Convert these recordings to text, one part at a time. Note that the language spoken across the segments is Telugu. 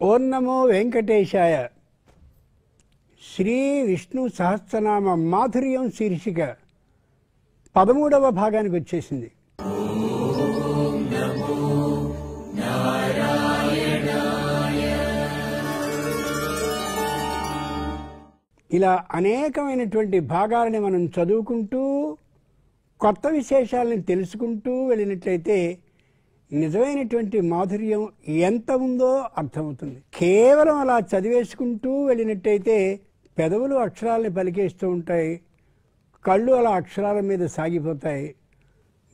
ఓం నమో వెంకటేశాయ. శ్రీ విష్ణు సహస్రనామ మాధుర్యం శీర్షిక 13వ భాగానికి వచ్చేసింది. ఇలా అనేకమైనటువంటి భాగాలని మనం చదువుకుంటూ కొత్త విశేషాలను తెలుసుకుంటూ వెళ్ళినట్లయితే నిజమైనటువంటి మాధుర్యం ఎంత ఉందో అర్థమవుతుంది. కేవలం అలా చదివేసుకుంటూ వెళ్ళినట్టయితే పెదవులు అక్షరాలని పలికేస్తూ ఉంటాయి, కళ్ళు అలా అక్షరాల మీద సాగిపోతాయి,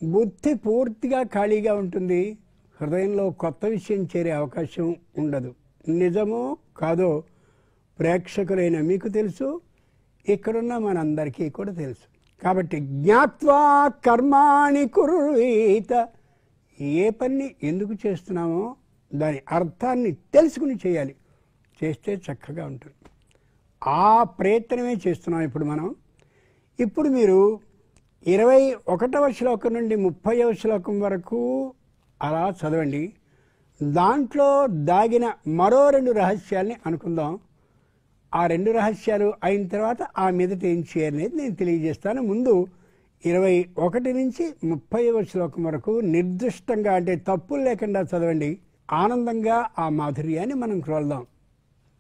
బుద్ధి పూర్తిగా ఖాళీగా ఉంటుంది, హృదయంలో కొత్త విషయం చేరే అవకాశం ఉండదు. నిజమో కాదో ప్రేక్షకులైన మీకు తెలుసు, ఇక్కడున్న మనందరికీ కూడా తెలుసు. కాబట్టి జ్ఞాత్వా కర్మాణి కుర్వీత, ఏ పని ఎందుకు చేస్తున్నామో దాని అర్థాన్ని తెలుసుకుని చేయాలి. చేస్తే చక్కగా ఉంటుంది. ఆ ప్రయత్నమే చేస్తున్నాం ఇప్పుడు మనం. ఇప్పుడు మీరు 21వ శ్లోకం నుండి 30వ శ్లోకం వరకు అలా చదవండి. దాంట్లో దాగిన మరో 2 రహస్యాల్ని అనుకుందాం. ఆ 2 రహస్యాలు అయిన తర్వాత ఆ మీదట ఏం చేయాలనేది నేను తెలియజేస్తాను. ముందు 21 నుంచి 30వ శ్లోకం వరకు నిర్దిష్టంగా, అంటే తప్పులు లేకుండా చదవండి. ఆనందంగా ఆ మాధుర్యాన్ని మనం క్రోల్దాం.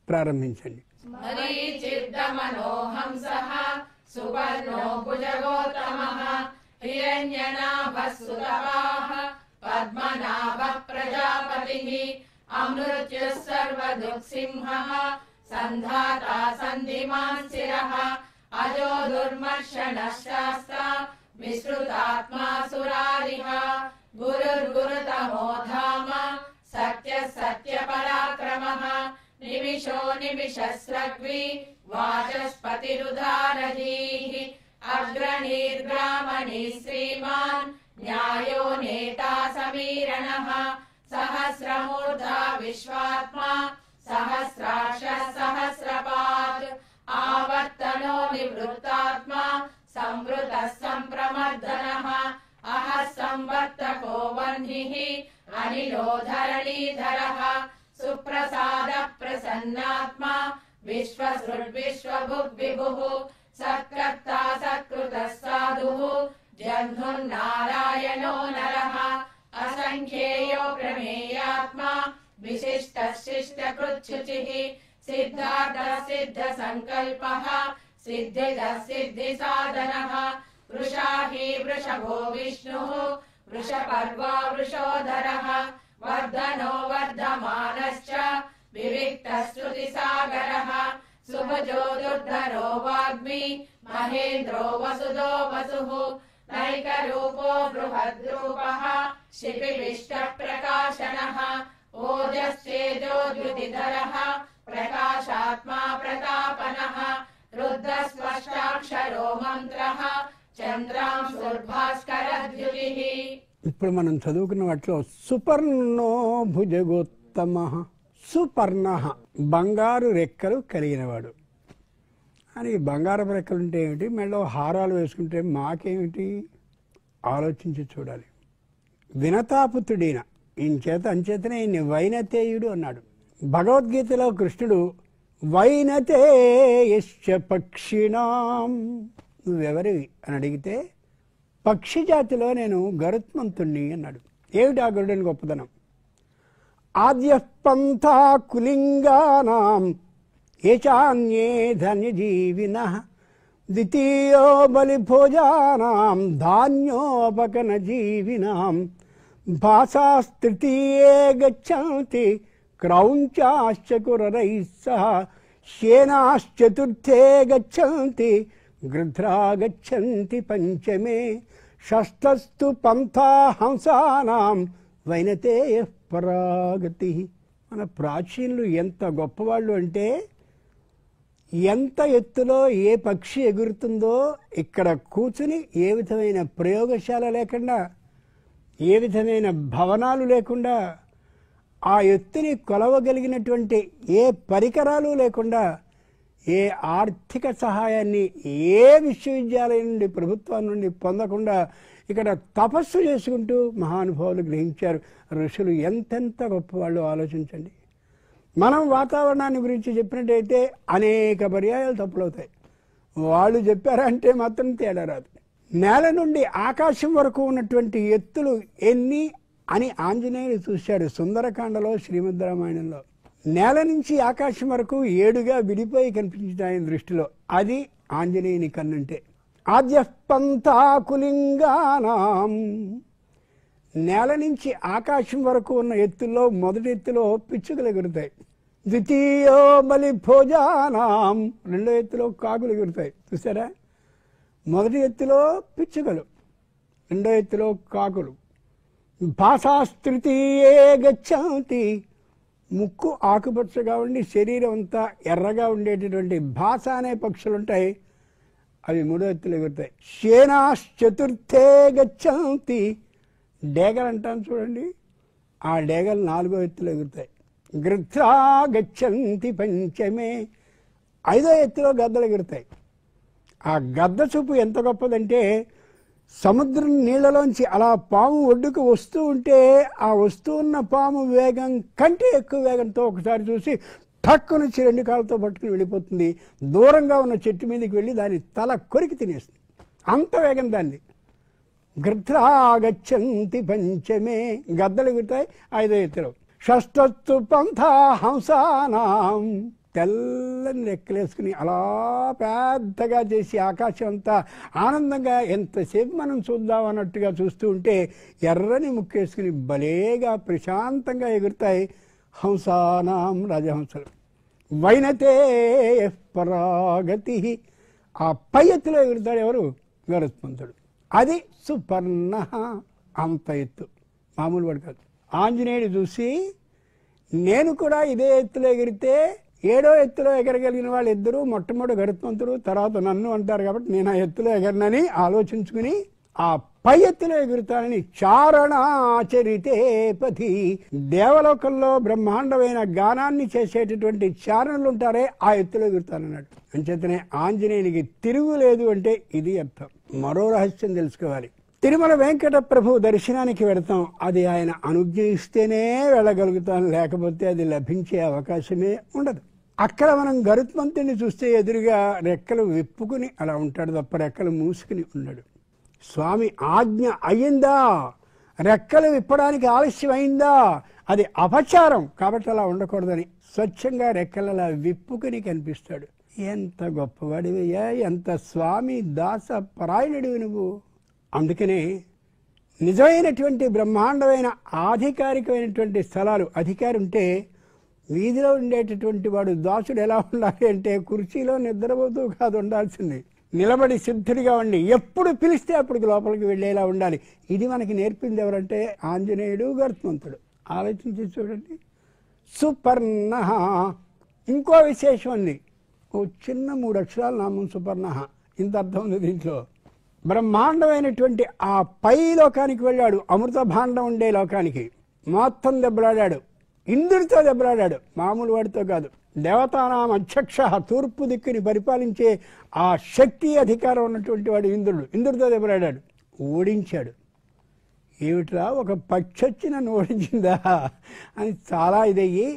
ప్రారంభించండి. సంధాతా సంధిమాన్ శిరః అజో దుర్మర్షణః శాస్త్ర విశ్రుతాత్మా సురారిః గురుర్గురుతమో ధామ సత్య సత్య పరాక్రమః నిమిషో నిమిషస్రగ్వి వాచస్పతిరుధారధీః అగ్రణీర్గ్రామణి శ్రీమాన్ న్యాయో నేతా సమీరణః సహస్రమూర్ధా విశ్వాత్మా సహస్రాక్ష సహస్రపాద్ ఆవర్తనో నివృత్తాత్మా సంవృత సంప్రమర్దనః అహ సంవర్తకో వహ్నిః అనిలో ధరణీధరః సుప్రసాద ప్రసన్నాత్మా విశ్వసృడ్విశ్వభుగ్ విభుః సత్కర్తా సత్కృతః సాధుః జన్ముర్నారాయణో నరః అసంఖ్యేయో ప్రమేయాత్మా విశిష్ట శిష్ట కృచ్ఛుచిః సిద్ధార్థ సిద్ధ సంకల్పః సిద్ధిద సిద్ధి సాధనః వృషాహి వృషభో విష్ణుః వృషపర్వా వృషోధరః వర్ధనో వర్ధమానశ్చ వివిక్త శ్రుతి సాగరః సుభజో దుర్ధరో వాగ్మి మహేంద్రో వసుదో వసుః నైక రూపో బృహద్రూపః శిపివిష్ట ప్రకాశనః ఓజశ్చేజోద్యుతిధరః ప్రకాశాత్మా ప్రతాపనః రుద్రస్పష్టాక్షరో మంత్రః చంద్రాంశుర్భాస్కరద్యుతిః. ఇప్పుడు మనం చదువుకున్న వాటిలో సుపర్ణో భుజగోత్తమః, సుపర్ణః బంగారు రెక్కలు కలిగినవాడు అని. బంగారపు రెక్కలు ఉంటే ఏమిటి, మెడలో హారాలు వేసుకుంటే మాకేమిటి, ఆలోచించి చూడాలి. వినతాపుత్రుడైన ఇంచేత అంచేతనే ఈయన్ని వైనతేయుడు అన్నాడు. భగవద్గీతలో కృష్ణుడు వైనతేయశ్చ పక్షిణాం, నువ్వెవరివి అని అడిగితే పక్షి జాతిలో నేను గరుత్మంతుణ్ణి అన్నాడు. ఏమిటి ఆ గరుడని గొప్పతనం? ఆద్యః పంథా కులింగానాం ఏచాన్యే ధన్యజీవినః ద్వితీయో బలిభోజానాం ధాన్యోపకన జీవినాం భాసాస్తృతీయే గచ్చంతి క్రౌంచాశ్చ కురరైః సహ శేనాశ్చతుర్థే గచ్చంతి గృధ్రా గచ్చంతి పంచమే షష్ఠస్తు పంథా హంసానాం వైనతేయః పరాగతి. మన ప్రాచీనులు ఎంత గొప్పవాళ్ళు అంటే, ఎంత ఎత్తులో ఏ పక్షి ఎగురుతుందో ఇక్కడ కూర్చుని ఏ విధమైన ప్రయోగశాల లేకుండా, ఏ విధమైన భవనాలు లేకుండా, ఆ ఎత్తుని కొలవగలిగినటువంటి ఏ పరికరాలు లేకుండా, ఏ ఆర్థిక సహాయాన్ని ఏ విశ్వవిద్యాలయం నుండి, ప్రభుత్వం నుండి పొందకుండా ఇక్కడ తపస్సు చేసుకుంటూ మహానుభావులు గ్రహించారు. ఋషులు ఎంతెంత గొప్పవాళ్ళు ఆలోచించండి. మనం వాతావరణాన్ని గురించి చెప్పినట్టయితే అనేక పర్యాయాలు తప్పులవుతాయి. వాళ్ళు చెప్పారంటే మాత్రం తేడా రాదు. నేల నుండి ఆకాశం వరకు ఉన్నటువంటి ఎత్తులు ఎన్ని అని ఆంజనేయుడు చూశాడు సుందరకాండలో, శ్రీమద్ రామాయణంలో. నేల నుంచి ఆకాశం వరకు 7గా విడిపోయి కనిపించింది ఆయన దృష్టిలో. అది ఆంజనేయుని కన్నంటే. ఆద్యపంతాకులింగానాం, నేల నుంచి ఆకాశం వరకు ఉన్న ఎత్తుల్లో మొదటి ఎత్తులో పిచ్చుకలు ఎగురుతాయి. ద్వితీయో బలి భోజానాం, రెండో ఎత్తులో కాకులు ఎగురుతాయి. చూసారా? మొదటి ఎత్తులో పిచ్చుకలు, రెండో ఎత్తులో కాకులు. భాషాస్తృతీయే గచ్చంతి, ముక్కు ఆకుపచ్చగా ఉండి శరీరం అంతా ఎర్రగా ఉండేటటువంటి భాష అనే పక్షులు ఉంటాయి, అవి మూడో ఎత్తులు ఎగురుతాయి. శేనాశ్చతుర్థే గచ్చంతి, డేగలు అంటాం చూడండి, ఆ డేగలు 4వ ఎత్తులో ఎగురుతాయి. గృధ్రా గచ్చంతి పంచమే, 5వ ఎత్తులో గద్దలు ఎగురుతాయి. ఆ గద్ద చూపు ఎంత గొప్పదంటే సముద్రం నీళ్ళలోంచి అలా పాము ఒడ్డుకు వస్తూ ఉంటే ఆ వస్తూ ఉన్న పాము వేగం కంటే ఎక్కువ వేగంతో ఒకసారి చూసి ఠక్కు నుంచి 2 కాళ్ళతో పట్టుకుని వెళ్ళిపోతుంది. దూరంగా ఉన్న చెట్టు మీదకి వెళ్ళి దాని తల కొరికి తినేస్తుంది, అంత వేగం దాన్ని. గృధ్రా గచ్చంతి పంచమే, గద్దలు ఎగురుతాయి 5వ ఎత్తులో. షష్ఠస్తు పంథా హంసానాం, తెల్లని రెక్కలేసుకుని అలా పెద్దగా చేసి ఆకాశం అంతా ఆనందంగా ఎంతసేపు మనం చూద్దాం అన్నట్టుగా చూస్తూ ఉంటే ఎర్రని ముక్కేసుకుని భలేగా ప్రశాంతంగా ఎగురుతాయి హంసానాం, రాజహంసలు. వైనతే పరాగతి, ఆ పై ఎత్తులో ఎగురుతాడు ఎవరు? గరుత్మంతుడు. అది సుపర్ణ, అంత ఎత్తు, మామూలు వాడు కాదు. ఆంజనేయుడు చూసి నేను కూడా ఇదే ఎత్తులో ఎగిరితే 7వ ఎత్తులో ఎగరగలిగిన వాళ్ళు ఇద్దరు, మొట్టమొదటి గరుత్మంతుడు, తర్వాత నన్ను అంటారు కాబట్టి నేను ఆ ఎత్తులో ఎగరనని ఆలోచించుకుని ఆ పై ఎత్తులో ఎగురుతానని చారణాచరితే పథి, దేవలోకంలో బ్రహ్మాండమైన గానాన్ని చేసేటటువంటి చారణులు ఉంటారే ఆ ఎత్తులో ఎగురుతానన్నాడు. అంచేతనే ఆంజనేయునికి తిరుగులేదు అంటే ఇది అర్థం. మరో రహస్యం తెలుసుకోవాలి. తిరుమల వెంకట ప్రభు దర్శనానికి వెళతాం, అది ఆయన అనుజ్ఞ ఇస్తేనే వెళ్ళగలుగుతాం, లేకపోతే అది లభించే అవకాశమే ఉండదు. అక్కడ మనం గరుత్మంతుడిని చూస్తే ఎదురుగా రెక్కలు విప్పుకుని అలా ఉంటాడు తప్ప రెక్కలు మూసుకుని ఉన్నాడు. స్వామి ఆజ్ఞ అయ్యిందా, రెక్కలు విప్పడానికి ఆలస్యం అయిందా, అది అపచారం కాబట్టి అలా ఉండకూడదని స్వచ్ఛంగా రెక్కలలా విప్పుకుని కనిపిస్తాడు. ఎంత గొప్పవాడివయ్యా, ఎంత స్వామి దాస పరాయణుడివి నువ్వు. అందుకనే నిజమైనటువంటి బ్రహ్మాండమైన ఆధికారికమైనటువంటి స్థలాలు, అధికారి ఉంటే వీధిలో ఉండేటటువంటి వాడు దాసుడు ఎలా ఉండాలి అంటే కుర్చీలో నిద్రపోతూ కాదు ఉండాల్సింది, నిలబడి సిద్ధుడిగా ఉండి ఎప్పుడు పిలిస్తే అప్పటికి లోపలికి వెళ్ళేలా ఉండాలి. ఇది మనకి నేర్పింది ఎవరంటే ఆంజనేయుడు, గరుత్మంతుడు. ఆలోచించి చూడండి. సుపర్ణ, ఇంకో విశేషం ఉంది. ఓ చిన్న 3 అక్షరాల నామం సుపర్ణ, ఇంత అర్థం ఉంది దీంట్లో. బ్రహ్మాండమైనటువంటి ఆ పై లోకానికి వెళ్ళాడు, అమృత భాండం ఉండే లోకానికి. మొత్తం దెబ్బలాడాడు, ఇంద్రుడితో దెబ్బలాడాడు, మామూలు వాడితో కాదు. దేవతానాం అధ్యక్ష, తూర్పు దిక్కుని పరిపాలించే ఆ శక్తి అధికారం ఉన్నటువంటి వాడు ఇంద్రుడు. ఇంద్రుడితో దెబ్బలాడాడు, ఓడించాడు. ఏమిట్రా ఒక పక్షి వచ్చి నన్ను ఓడించిందా అని చాలా ఇదయ్యి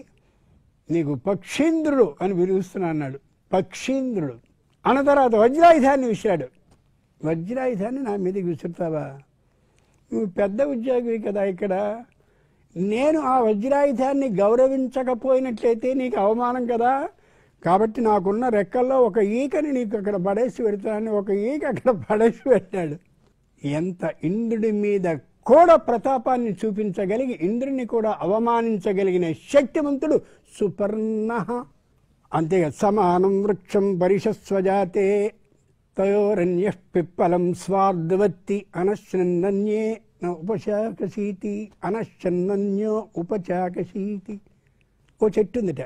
నీకు పక్షీంద్రుడు అని పిలుస్తున్నా అన్నాడు. పక్షీంద్రుడు అన్న తర్వాత వజ్రాయుధాన్ని విసిరాడు. వజ్రాయుధాన్ని నా మీదకి విసురుతావా? నువ్వు పెద్ద ఉద్యోగివి కదా, ఇక్కడ నేను ఆ వజ్రాయుధాన్ని గౌరవించకపోయినట్లయితే నీకు అవమానం కదా, కాబట్టి నాకున్న రెక్కల్లో ఒక ఈకని నీకు అక్కడ పడేసి పెడతానని ఒక ఈక అక్కడ పడేసి పెట్టాడు. ఎంత ఇంద్రుడి మీద కూడా ప్రతాపాన్ని చూపించగలిగి ఇంద్రుడిని కూడా అవమానించగలిగిన శక్తివంతుడు సుపర్ణ. అంతేగా సమానం వృక్షం పరిషస్వజాతే తయోరణ్య పిప్పలం స్వార్ధవత్తి అనశ్నన్యే ఉపశాకశీతి, అనశ్చన్నన్యో ఉపచాకశీతి. ఓ చెట్టు ఉందిట,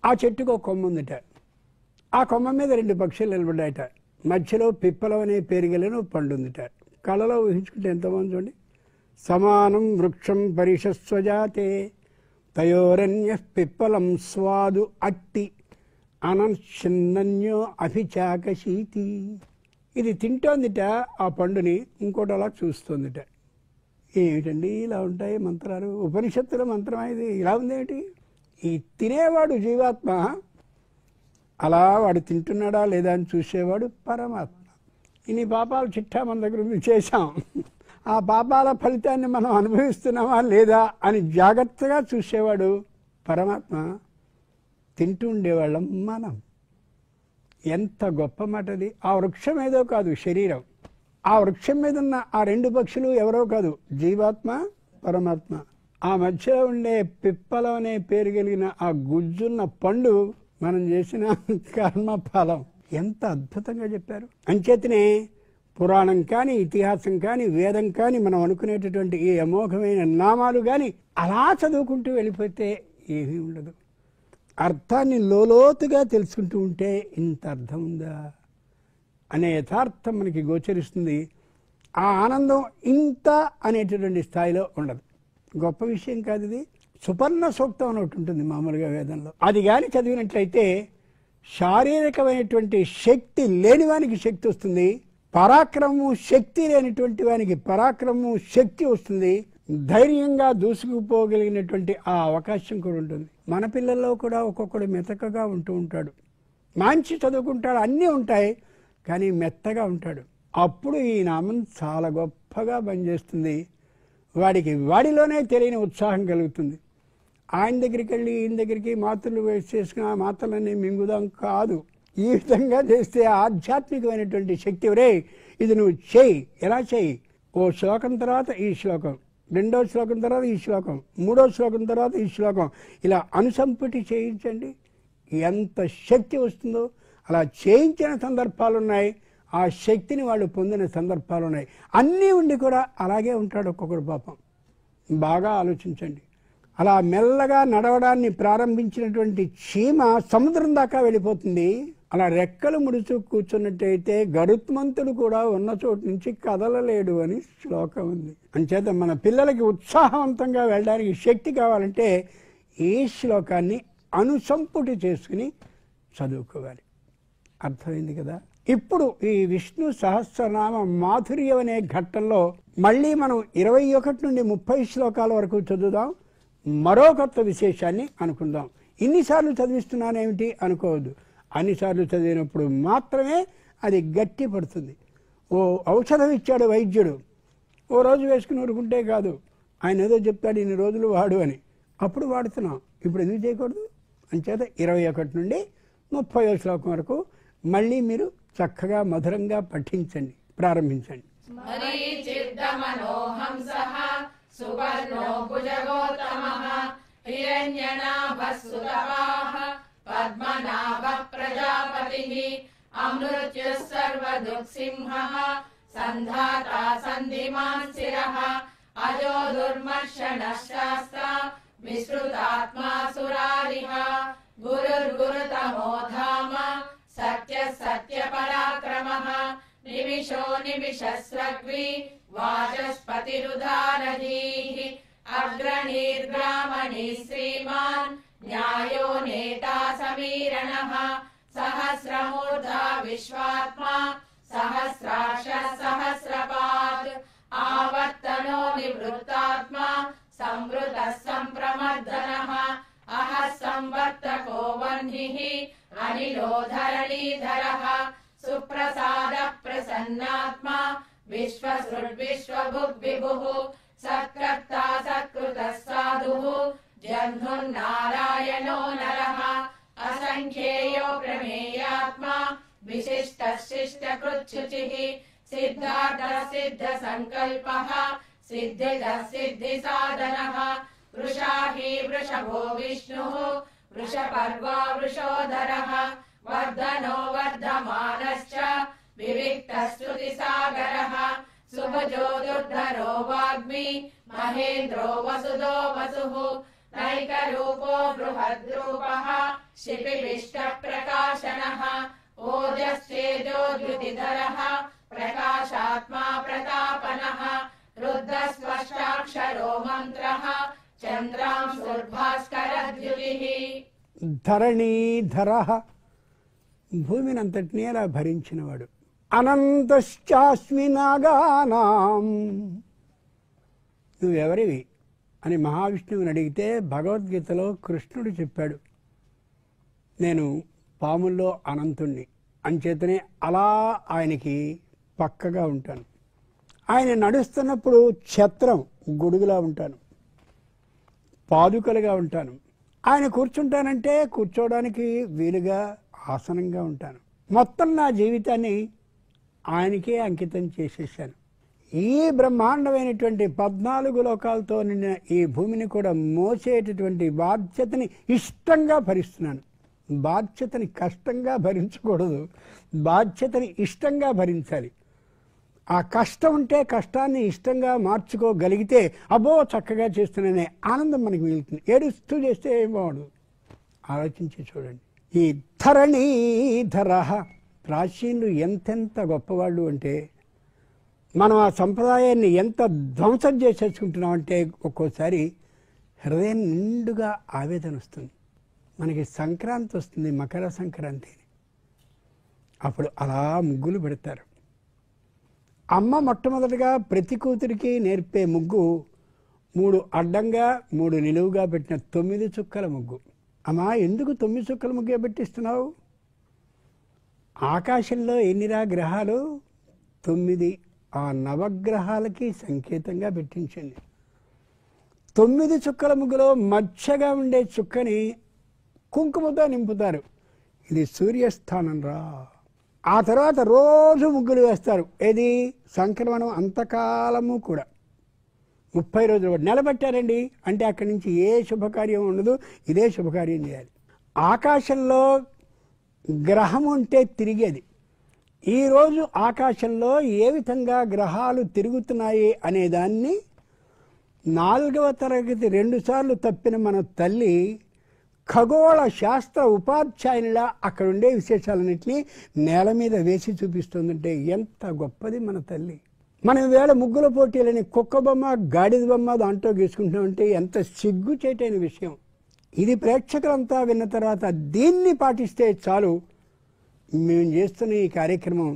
ఆ చెట్టుకు ఒక కొమ్మ ఉందిట. ఆ కొమ్మ మీద 2 పక్షులు నిలబడ్డాయట. మధ్యలో పిప్పలం అనే పేరు కలిగిన పండు ఉందిట. కళలో ఊహించుకుంటే ఎంతమంది చూడండి. సమానం వృక్షం పరిషస్వజాతే తయోరణ్య పిప్పలం స్వాదు అట్టి అనశ్చన్నన్యో అభిచాకశీతి. ఇది తింటోందిట ఆ పండుని, ఇంకోటి అలా చూస్తోందిట. ఏమిటండి ఇలా ఉంటాయి మంత్రాలు? ఉపనిషత్తుల మంత్రం ఇది ఇలా ఉందేమిటి? ఈ తినేవాడు జీవాత్మ, అలా వాడు తింటున్నాడా లేదా అని చూసేవాడు పరమాత్మ. ఇన్ని పాపాలు చిట్టా మన దగ్గర ఉంది, చేశాం, ఆ పాపాల ఫలితాన్ని మనం అనుభవిస్తున్నామా లేదా అని జాగ్రత్తగా చూసేవాడు పరమాత్మ. తింటూ ఉండేవాళ్ళం మనం. ఎంత గొప్ప మాటది. ఆ వృక్షం ఏదో కాదు, శరీరం. ఆ వృక్షం మీద ఉన్న ఆ రెండు పక్షులు ఎవరో కాదు, జీవాత్మ పరమాత్మ. ఆ మధ్యలో ఉండే పిప్పలం అనే పేరు కలిగిన ఆ గుజ్జున్న పండు మనం చేసిన కర్మఫలం. ఎంత అద్భుతంగా చెప్పారు. అంచేతనే పురాణం కానీ, ఇతిహాసం కానీ, వేదం కానీ, మనం అనుకునేటటువంటి ఈ అమోఘమైన నామాలు కానీ అలా చదువుకుంటూ వెళ్ళిపోతే ఏమీ ఉండదు. అర్థాన్ని లోతుగా తెలుసుకుంటూ ఉంటే ఇంత అర్థం ఉందా అనే యథార్థం మనకి గోచరిస్తుంది. ఆ ఆనందం ఇంత అనేటటువంటి స్థాయిలో ఉండదు. గొప్ప విషయం కాదు ఇది. సుపర్ణ సూక్తం అని ఒకటి ఉంటుంది మామూలుగా వేదంలో. అది కానీ చదివినట్లయితే శారీరకమైనటువంటి శక్తి లేనివానికి శక్తి వస్తుంది, పరాక్రమము శక్తి లేనిటువంటి వానికి పరాక్రమము శక్తి వస్తుంది, ధైర్యంగా దూసుకుపోగలిగినటువంటి ఆ అవకాశం కూడా ఉంటుంది. మన పిల్లల్లో కూడా ఒక్కొక్కడు మెతకగా ఉంటూ ఉంటాడు, మంచి చదువుకుంటాడు, అన్నీ ఉంటాయి, కానీ మెత్తగా ఉంటాడు. అప్పుడు ఈ నామం చాలా గొప్పగా పనిచేస్తుంది. వాడికి వాడిలోనే తెలియని ఉత్సాహం కలుగుతుంది. ఆయన దగ్గరికి వెళ్ళి ఈయన దగ్గరికి మాత్రలు వేసి చేసుకుని ఆ మాత్రలన్నీ మింగుదాం కాదు. ఈ విధంగా చేస్తే ఆధ్యాత్మికమైనటువంటి శక్తి, ఒరే ఇది నువ్వు చేయి, ఎలా చేయి, ఓ శ్లోకం తర్వాత ఈ శ్లోకం, రెండో శ్లోకం తర్వాత ఈ శ్లోకం, మూడో శ్లోకం తర్వాత ఈ శ్లోకం, ఇలా అనుసంపుటి చేయించండి. ఎంత శక్తి వస్తుందో అలా చేయించిన సందర్భాలు ఉన్నాయి, ఆ శక్తిని వాళ్ళు పొందిన సందర్భాలు ఉన్నాయి. అన్నీ ఉండి కూడా అలాగే ఉంటాడు ఒక్కొక్కడు పాపం. బాగా ఆలోచించండి. అలా మెల్లగా నడవడాన్ని ప్రారంభించినటువంటి చీమ సముద్రం దాకా వెళ్ళిపోతుంది. అలా రెక్కలు ముడుచు కూర్చున్నట్టయితే గరుత్మంతుడు కూడా ఉన్న చోటు నుంచి కదలలేడు అని శ్లోకం ఉంది. అంచేత మన పిల్లలకి ఉత్సాహవంతంగా వెళ్ళడానికి శక్తి కావాలంటే ఈ శ్లోకాన్ని అనుసంపుటి చేసుకుని చదువుకోవాలి. అర్థమైంది కదా. ఇప్పుడు ఈ విష్ణు సహస్రనామ మాధుర్యం అనే ఘట్టంలో మళ్ళీ మనం 21 నుండి 30 శ్లోకాల వరకు చదువుదాం. మరో కొత్త విశేషాన్ని అనుకుందాం. ఇన్నిసార్లు చదివిస్తున్నానేమిటి అనుకోవద్దు. అన్నిసార్లు చదివినప్పుడు మాత్రమే అది గట్టి పడుతుంది. ఓ ఔషధం ఇచ్చాడు వైద్యుడు, ఓ రోజు వేసుకుని ఊరుకుంటే కాదు, ఆయన ఏదో చెప్తాడు ఇన్ని రోజులు వాడు అని, అప్పుడు వాడుతున్నాం. ఇప్పుడు ఎందుకు చేయకూడదు? అంచేత 21 నుండి 30వ శ్లోకం వరకు మళ్ళీ మీరు చక్కగా మధురంగా పఠించండి, ప్రారంభించండి. మరీచిర్దమనోహంసః సువర్ణో భుజగోత్తమః హిరణ్యనాభः సుతవాః పద్మనాభः ప్రజాపతిః అమృత్యుః సర్వదుఃసింహः సంధాతా సంధిమాన్ శిరః అజో దుర్మర్షణः శాస్త్ర విశ్రుతాత్మా సురారిః గురుర్గురుతమో ధామ సత్య సత్య పరాక్రమః నిమిషో నిమిషస్రగ్వి వాచస్పతిరుదారధీః అగ్రణీర్గ్రామణీ శ్రీమాన్ న్యాయో నేతా సమీరణః సహస్రమూర్ధా విశ్వాత్మా సహస్రాక్ష సహస్రపాద్ ఆవర్తనో నివృత్తాత్మా సంవృతః సంప్రమర్దనః అహః సంవర్తకో వహ్నిః అనిలో ధరణీధరః సుప్రసాద ప్రసన్నాత్మా విశ్వసృడ్విశ్వభుగ్విభుః సత్కర్తా సత్కృతः సాధుః జన్ముర్నారాయణో నరః అసంఖ్యేయో ప్రమేయాత్మా విశిష్టः శిష్టకృచ్ఛుచిః సిద్ధార్థः సిద్ధ సంకల్పః సిద్ధిదः సిద్ధిసాధనः వృషాహి వృషభో విష్ణుః వృషపర్వా వృషోధరः వర్ధనో వర్ధమానశ్చ వివిక్తः స్తుతిసాగరः సుభజో దుర్ధరో వాగ్మి మహేంద్రో వసుదో వసుః నైకరూపో బృహద్రూపः శిపివిష్ట ప్రకాశనः ఓజశ్చేజోద్యుతిధరः ప్రకాశాత్మా ప్రతాపనः రుద్రస్పష్టాక్షరో మంత్రः చంద్రాంశుర్భాస్కరద్యుతిః. ధరణీధరః భూమినంతటినీ అలా భరించినవాడు. అనంతశ్చాస్మి నాగానాం, నువ్వెవరివి? అని మహావిష్ణువుని అడిగితే భగవద్గీతలో కృష్ణుడు చెప్పాడు, నేను పాముల్లో అనంతుణ్ణి, అంచేతనే అలా ఆయనకి పక్కగా ఉంటాను. ఆయన నడుస్తున్నప్పుడు ఛత్రం గొడుగులా ఉంటాను, పాదుకలుగా ఉంటాను. ఆయన కూర్చుంటానంటే కూర్చోవడానికి వీలుగా ఆసనంగా ఉంటాను. మొత్తం నా జీవితాన్ని ఆయనకే అంకితం చేసేసాను. ఈ బ్రహ్మాండమైనటువంటి 14 లోకాలతో నిన్న ఈ భూమిని కూడా మోసేటటువంటి బాధ్యతని ఇష్టంగా భరిస్తున్నాను. బాధ్యతని కష్టంగా భరించకూడదు, బాధ్యతని ఇష్టంగా భరించాలి. ఆ కష్టం ఉంటే కష్టాన్ని ఇష్టంగా మార్చుకోగలిగితే అబ్బో చక్కగా చేస్తున్నానే ఆనందం మనకి మిగులుతుంది. ఏడుస్తూ చేస్తే ఏం బాగుండదు. ఆలోచించి చూడండి. ఈ ధరణీధర ప్రాచీనులు ఎంతెంత గొప్పవాళ్ళు అంటే మనం ఆ సంప్రదాయాన్ని ఎంత ధ్వంసం చేసేసుకుంటున్నామంటే ఒక్కోసారి హృదయం నిండుగా ఆవేదన వస్తుంది. మనకి సంక్రాంతి వస్తుంది, మకర సంక్రాంతి, అప్పుడు అలా ముగ్గులు పెడతారు. అమ్మ మొట్టమొదటిగా ప్రతి కూతురికి నేర్పే ముగ్గు 3 అడ్డంగా 3 నిలువుగా పెట్టిన 9 చుక్కల ముగ్గు. అమ్మా, ఎందుకు 9 చుక్కల ముగ్గే పెట్టిస్తున్నావు? ఆకాశంలో ఎన్నిరా గ్రహాలు? 9. ఆ నవగ్రహాలకి సంకేతంగా పెట్టించింది. 9 చుక్కల ముగ్గులో మధ్యగా ఉండే చుక్కని కుంకుమతో నింపుతారు. ఇది సూర్యస్థానం రా. ఆ తర్వాత రోజు ముగ్గులు వేస్తారు. ఏది? సంక్రమణం అంతకాలము కూడా 30 రోజులు నిలబెట్టారండి అంటే అక్కడి నుంచి ఏ శుభకార్యం ఉండదు, ఇదే శుభకార్యం చేయాలి. ఆకాశంలో గ్రహం ఉంటే తిరిగేది. ఈరోజు ఆకాశంలో ఏ విధంగా గ్రహాలు తిరుగుతున్నాయి అనేదాన్ని 4వ తరగతి 2 సార్లు తప్పిన మన తల్లి ఖగోళ శాస్త్ర ఉపాధ్యాయునిలా అక్కడ ఉండే విశేషాలన్నింటినీ నేల మీద వేసి చూపిస్తుందంటే ఎంత గొప్పది మన తల్లి. మనం వేళ ముగ్గుల పోటీలని కుక్క బొమ్మ, గాడిద బొమ్మ దాంట్లో గీసుకుంటున్నామంటే ఎంత సిగ్గుచేటైన విషయం. ఇది ప్రేక్షకులంతా విన్న తర్వాత దీన్ని పాటిస్తే చాలు, మేము చేస్తున్న ఈ కార్యక్రమం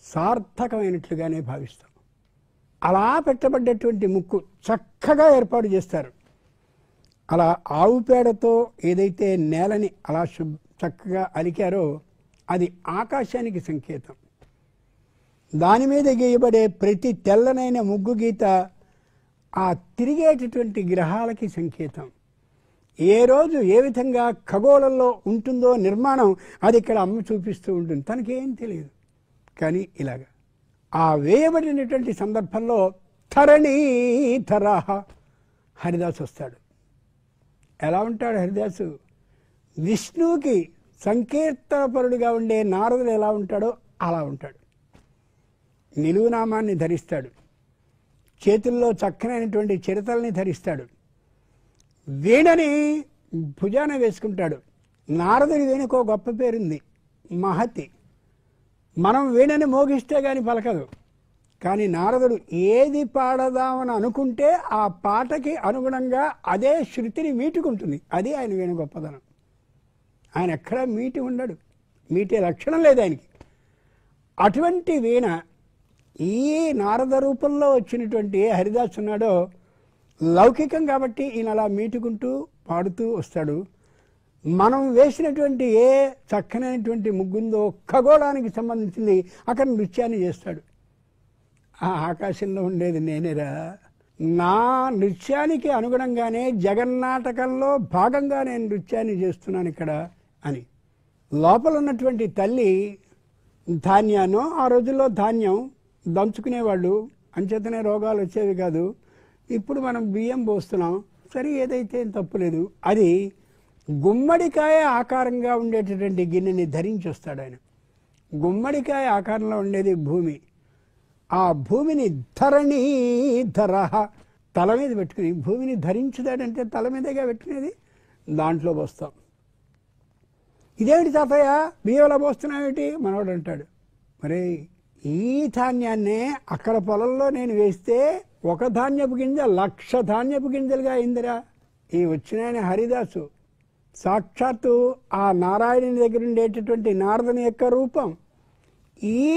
సార్థకమైనట్లుగానే భావిస్తాం. అలా పెట్టబడ్డటువంటి ముక్కు చక్కగా ఏర్పాటు చేస్తారు. అలా ఆవు పేడతో ఏదైతే నేలని అలా చక్కగా అలికారో అది ఆకాశానికి సంకేతం. దాని మీద గీయబడే ప్రతి తెల్లనైన ముగ్గు గీత ఆ తిరిగేటటువంటి గ్రహాలకి సంకేతం. ఏ రోజు ఏ విధంగా ఖగోళంలో ఉంటుందో నిర్మాణం అది ఇక్కడ అమ్మ చూపిస్తూ ఉంటుంది. తనకేం తెలియదు. కానీ ఇలాగా ఆ వేయబడినటువంటి సందర్భంలో ధరణీధరః హరిదాసు వస్తాడు. ఎలా ఉంటాడు హరిదాసు? విష్ణువుకి సంకీర్తనపరుడుగా ఉండే నారదుడు ఎలా ఉంటాడో అలా ఉంటాడు. నిలువునామాన్ని ధరిస్తాడు, చేతుల్లో చక్కనైనటువంటి చిరతల్ని ధరిస్తాడు, వీణని భుజాన వేసుకుంటాడు. నారదుడి వీణకో గొప్ప పేరుంది, మహతి. మనం వీణని మోగిస్తే కానీ పలకదు. కానీ నారదుడు ఏది పాడదామని అనుకుంటే ఆ పాటకి అనుగుణంగా అదే శృతిని మీటుకుంటుంది. అది ఆయన వీణ గొప్పదనం. ఆయన ఎక్కడా మీటి ఉండడు, మీటే లక్షణం లేదు ఆయనకి. అటువంటి వీణ ఈ నారద రూపంలో వచ్చినటువంటి ఏ హరిదాసు ఉన్నాడో లౌకికం కాబట్టి ఈయన అలా మీటుకుంటూ పాడుతూ వస్తాడు. మనం వేసినటువంటి ఏ చక్కనైనటువంటి ముగ్గుందో ఖగోళానికి సంబంధించింది అక్కడ నృత్యాన్ని చేస్తాడు. ఆ ఆకాశంలో ఉండేది నేనేరా, నా నృత్యానికి అనుగుణంగానే జగన్నాటకంలో భాగంగా నేను నృత్యాన్ని చేస్తున్నాను ఇక్కడ అని. లోపల ఉన్నటువంటి తల్లి ధాన్యాన్ని, ఆ రోజుల్లో ధాన్యం దంచుకునేవాళ్ళు, అంచేతనే రోగాలు వచ్చేవి కాదు. ఇప్పుడు మనం బియ్యం పోస్తున్నాం, సరే ఏదైతే తప్పులేదు. అది గుమ్మడికాయ ఆకారంగా ఉండేటటువంటి గిన్నెని ధరించి వస్తాడు ఆయన. గుమ్మడికాయ ఆకారంలో ఉండేది భూమి. ఆ భూమిని ధరణీధరః తల మీద పెట్టుకుని భూమిని ధరించుదాడంటే తల మీదగా పెట్టుకునేది, దాంట్లో పోస్తాం. ఇదేమిటి తాతయ్య బియ్యంలో పోస్తున్నావేమిటి మనవాడు అంటాడు. మరి ఈ ధాన్యాన్నే అక్కడ పొలంలో నేను వేస్తే ఒక ధాన్యపు గింజ 1,00,000 ధాన్యపు గింజలుగా అయిందిరా. ఈ వచ్చిన హరిదాసు సాక్షాత్తు ఆ నారాయణుని దగ్గర ఉండేటటువంటి నారదుని యొక్క రూపం. ఈ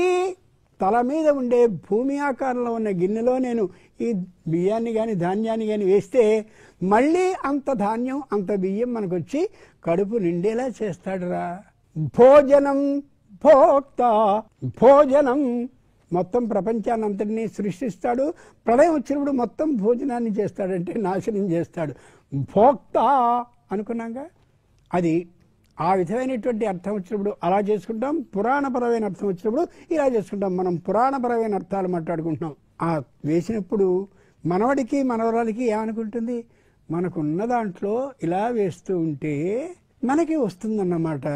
తల మీద ఉండే భూమి ఆకారంలో ఉన్న గిన్నెలో నేను ఈ బియ్యాన్ని కానీ ధాన్యాన్ని కానీ వేస్తే మళ్ళీ అంత ధాన్యం అంత బియ్యం మనకు వచ్చి కడుపు నిండేలా చేస్తాడురా. భోజనం భోక్త, భోజనం మొత్తం ప్రపంచాన్ని అంతటినీ సృష్టిస్తాడు. ప్రళయం వచ్చినప్పుడు మొత్తం భోజనాన్ని చేస్తాడంటే నాశనం చేస్తాడు. భోక్త అనుకున్నాగా, అది ఆ విధమైనటువంటి అర్థం వచ్చినప్పుడు అలా చేసుకుంటాం. పురాణపరమైన అర్థం వచ్చినప్పుడు ఇలా చేసుకుంటాం. మనం పురాణపరమైన అర్థాలు మాట్లాడుకుంటున్నాం. ఆ వేసినప్పుడు మనవడికి మనవరాలికి ఏమనుకుంటుంది, మనకున్న దాంట్లో ఇలా వేస్తూ ఉంటే మనకి వస్తుందన్నమాట.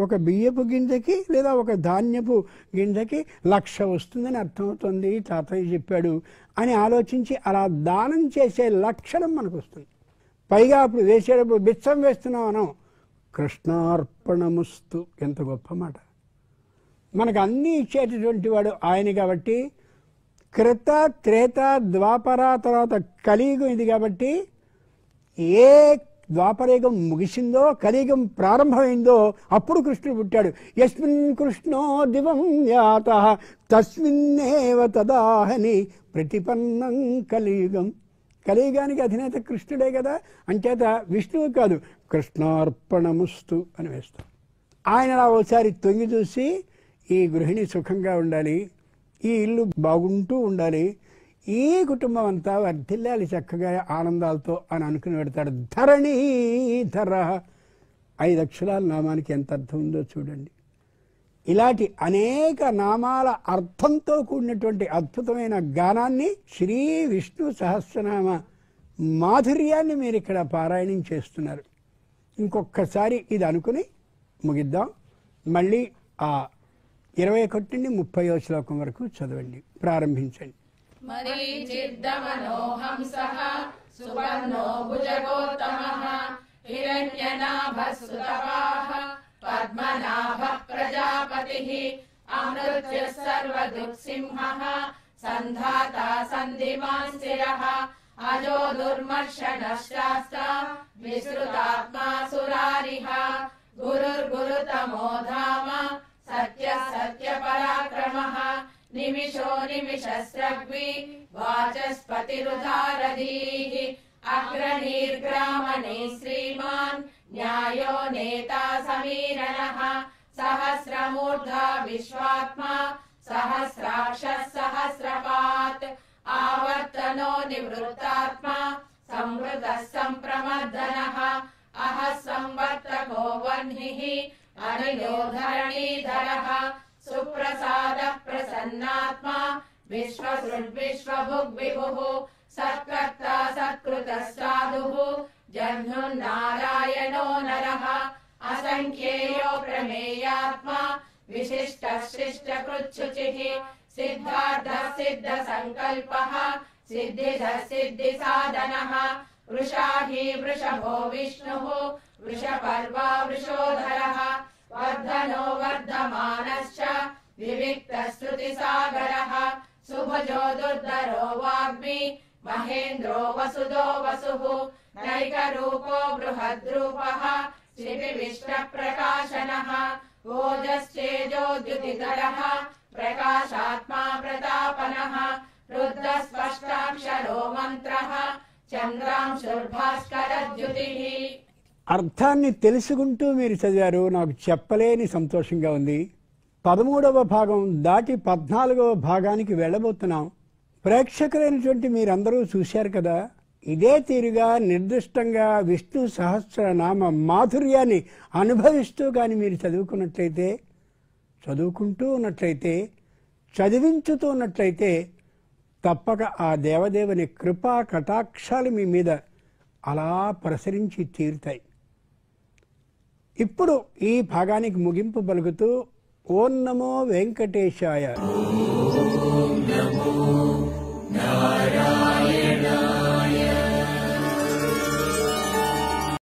ఒక బియ్యపు గింజకి లేదా ఒక ధాన్యపు గింజకి 1,00,000 వస్తుందని అర్థమవుతుంది, తాతయ్య చెప్పాడు అని ఆలోచించి అలా దానం చేసే లక్షణం మనకు వస్తుంది. పైగా అప్పుడు వేసేటప్పుడు బిచ్చం వేస్తున్నాం అనం, కృష్ణార్పణముస్తు, ఎంత గొప్ప మాట. మనకు అన్నీ ఇచ్చేటటువంటి వాడు ఆయన కాబట్టి, కృత త్రేత ద్వాపర తర్వాత కలియుగం ఇది కాబట్టి, ఏ ద్వాపరయుగం ముగిసిందో కలియుగం ప్రారంభమైందో అప్పుడు కృష్ణుడు పుట్టాడు. యస్మిన్ కృష్ణో దివం యాత తస్మిన్నేవ తదాహని ప్రతిపన్నం కలియుగం. కలియుగానికి అధినేత కృష్ణుడే కదా, అంచేత విష్ణువు కాదు, కృష్ణార్పణముస్తు అని వేస్తాం. ఆయన ఒకసారి తొంగి చూసి ఈ గృహిణి సుఖంగా ఉండాలి, ఈ ఇల్లు బాగుంటూ ఉండాలి, ఈ కుటుంబం అంతా వర్ధిల్లాలి చక్కగా ఆనందాలతో అని అనుకుని పెడతాడు. ధరణీధర, 5 అక్షరాల నామానికి ఎంత అర్థం ఉందో చూడండి. ఇలాంటి అనేక నామాల అర్థంతో కూడినటువంటి అద్భుతమైన గానాన్ని, శ్రీ విష్ణు సహస్రనామ మాధుర్యాన్ని మీరు ఇక్కడ పారాయణం చేస్తున్నారు. ఇంకొకసారి ఇది అనుకుని ముగిద్దాం. మళ్ళీ ఆ 21 నుండి 30వ శ్లోకం వరకు చదవండి, ప్రారంభించండి. మరీచిర్దమనోహంసః సువర్ణో భుజగోత్తమః హిరణ్యనాభः సుతపాః పద్మనాభः ప్రజాపతిః అమృత్యుః సర్వదుఃసింహः సంధాతా సంధిమాన్ స్థిరः అజో దుర్మర్షణः శాస్త్రా విశ్రుతాత్మా సురారిః గురుర్గురుతమో ధామ సత్యः సత్యపరాక్రమः నిమిషో నిమిషస్రగ్వి వాచస్పతిరుదారధీః అగ్రణీర్గ్రామణే శ్రీమాన్ న్యాయో నేతా సమీరణః సహస్రమూర్ధా విశ్వాత్మా సహస్రాక్షः సహస్రపాత్ ఆవర్తనో నివృత్తాత్మా సంవృతః సంప్రమర్దనః అహ సంవర్తకో వహ్నిః అనిలో ధరణీధరః సుప్రసాదః ప్రసన్నాత్మా విశ్వసృడ్విశ్వభుగ్ విభుః సత్కర్తా సత్కృతః సాధుః జహ్నుర్నారాయణో నరః అసంఖ్యేయో ప్రమేయాత్మా విశిష్టः శిష్టకృచ్ఛుచిః సిద్ధార్థः సిద్ధ సంకల్పః సిద్ధిధः సిద్ధి సాధనః వృషాహి వృషభో విష్ణుః వృషపర్వా వృషోధరః వర్ధనో వర్ధమానశ్చ వివిక్తः శ్రుతిసాగరः సుభజో దుర్ధరో వాగ్మి మహేంద్రో వసుదో వసుః నైకరూపో బృహద్రూపः శ్రీవిష్ణుప్రకాశనः ఓజశ్చేజోద్యుతిధరः ప్రకాశాత్మా ప్రతాపనः రుద్రస్పష్టాక్షరో మంత్రः చంద్రాంశుర్భాస్కరద్యుతిః. అర్థాన్ని తెలుసుకుంటూ మీరు చదివారు, నాకు చెప్పలేని సంతోషంగా ఉంది. 13వ భాగం దాటి 14వ భాగానికి వెళ్ళబోతున్నాం. ప్రేక్షకులైనటువంటి మీరందరూ చూశారు కదా, ఇదే తీరుగా నిర్దిష్టంగా విష్ణు సహస్రనామ మాధుర్యాన్ని అనుభవిస్తూ కానీ మీరు చదువుకుంటూ ఉన్నట్లయితే చదివించుతూ ఉన్నట్లయితే తప్పక ఆ దేవదేవుని కృపా కటాక్షాలు మీ మీద అలా ప్రసరించి తీరుతాయి. ఇప్పుడు ఈ భాగానికి ముగింపు పలుకుతూ ఓం నమో వెంకటేశాయ.